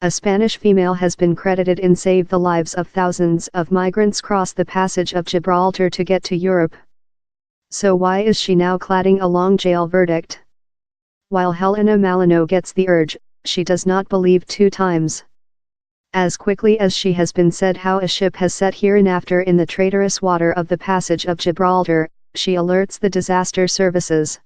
A Spanish female has been credited in saving the lives of thousands of migrants cross the passage of Gibraltar to get to Europe. So why is she now cladding a long jail verdict? While Helena Malino gets the urge, she does not believe 2 times. As quickly as she has been said how a ship has set hereinafter in the traitorous water of the passage of Gibraltar, she alerts the disaster services.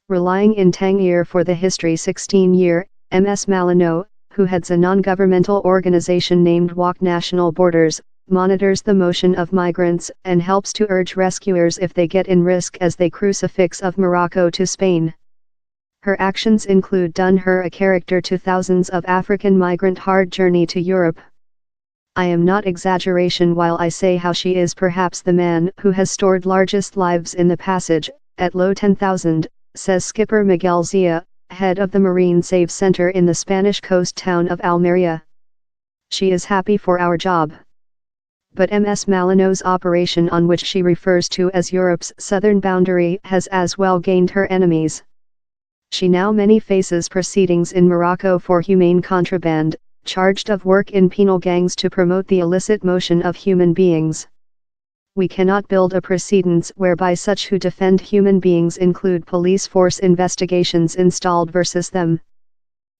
Relying in Tangier for the history 16-year, Ms. Malino, who heads a non-governmental organization named Walk National Borders, monitors the motion of migrants and helps to urge rescuers if they get in risk as they crucifix of Morocco to Spain. Her actions include done her a character to thousands of African migrant hard journey to Europe. I am not exaggeration while I say how she is perhaps the man who has stored largest lives in the passage, at low 10,000, says skipper Miguel Zia, head of the Marine Save Center in the Spanish coast town of Almeria. She is happy for our job. But Ms. Malino's operation, on which she refers to as Europe's southern boundary, has as well gained her enemies. She now many faces proceedings in Morocco for humane contraband, charged of work in penal gangs to promote the illicit motion of human beings. We cannot build a precedence whereby such who defend human beings include police force investigations installed versus them.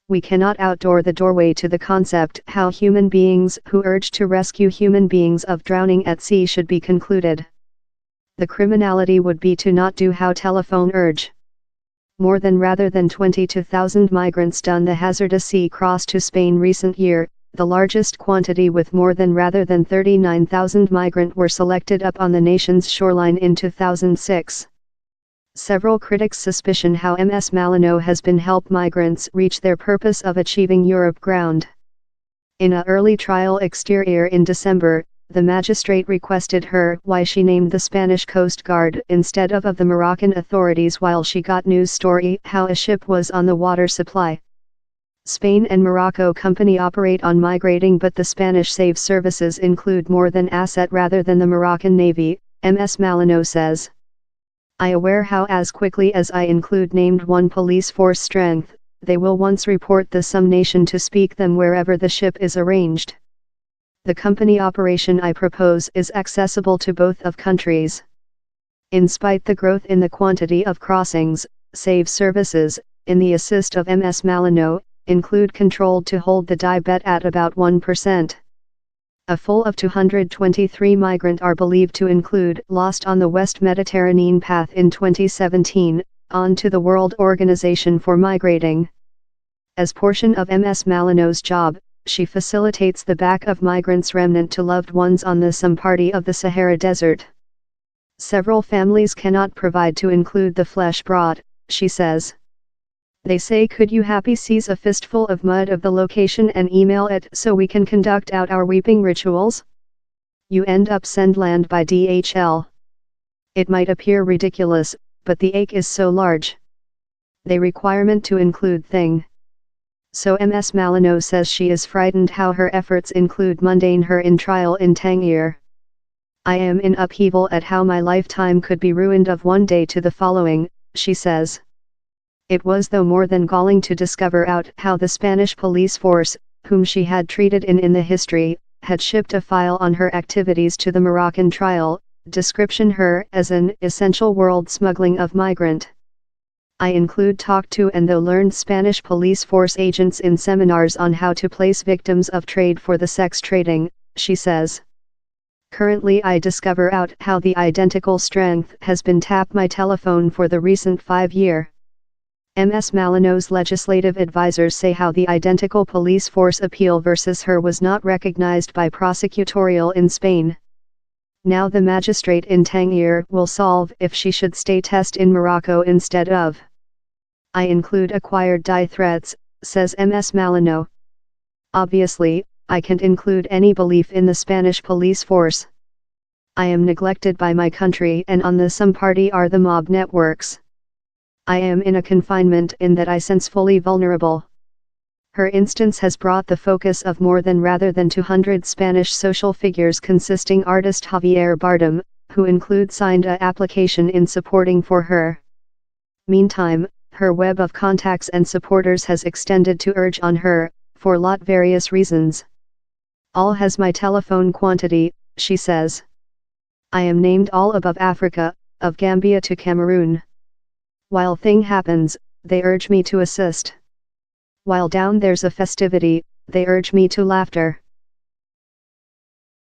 We cannot outdoor the doorway to the concept how human beings who urge to rescue human beings of drowning at sea should be concluded. The criminality would be to not do how telephone urge. More than rather than 22,000 migrants done the hazardous sea cross to Spain recent year, the largest quantity with more than rather than 39,000 migrant were selected up on the nation's shoreline in 2006. Several critics suspicion how Ms. Malino has been help migrants reach their purpose of achieving Europe ground. In a early trial exterior in December, the magistrate requested her why she named the Spanish Coast Guard instead of the Moroccan authorities while she got news story how a ship was on the water supply. Spain and Morocco company operate on migrating, but the Spanish Save services include more than asset rather than the Moroccan Navy, Ms. Malino says. I aware how as quickly as I include named one police force strength, they will once report the some nation to speak them wherever the ship is arranged. The company operation I propose is accessible to both of countries. In spite the growth in the quantity of crossings, Save services, in the assist of Ms. Malino, include controlled to hold the die bet at about 1%. A full of 223 migrant are believed to include lost on the West Mediterranean path in 2017, on to the World Organization for Migrating. As portion of Ms. Malino's job, she facilitates the back of migrants remnant to loved ones on the some party of the Sahara Desert. Several families cannot provide to include the flesh brought, she says. They say could you happy seize a fistful of mud of the location and email it so we can conduct out our weeping rituals? You end up send land by DHL. It might appear ridiculous, but the ache is so large. They requirement to include thing. So Ms. Malino says she is frightened how her efforts include mundane her in trial in Tangier. I am in upheaval at how my lifetime could be ruined of one day to the following, she says. It was though more than galling to discover out how the Spanish police force, whom she had treated in the history, had shipped a file on her activities to the Moroccan trial, description her as an essential world smuggling of migrant. I include talk to and though learned Spanish police force agents in seminars on how to place victims of trade for the sex trading, she says. Currently I discover out how the identical strength has been tapped my telephone for the recent 5 year. Ms. Malino's legislative advisors say how the identical police force appeal versus her was not recognized by prosecutorial in Spain. Now the magistrate in Tangier will solve if she should stay test in Morocco instead of. I include acquired die threats, says Ms. Malino. Obviously, I can't include any belief in the Spanish police force. I am neglected by my country and on the some party are the mob networks. I am in a confinement in that I sense fully vulnerable. Her instance has brought the focus of more than rather than 200 Spanish social figures consisting artist Javier Bardem, who include signed a application in supporting for her. Meantime, her web of contacts and supporters has extended to urge on her, for lot various reasons. All has my telephone quantity, she says. I am named all above Africa, of Gambia to Cameroon. While thing happens, they urge me to assist. While down there's a festivity, they urge me to laughter.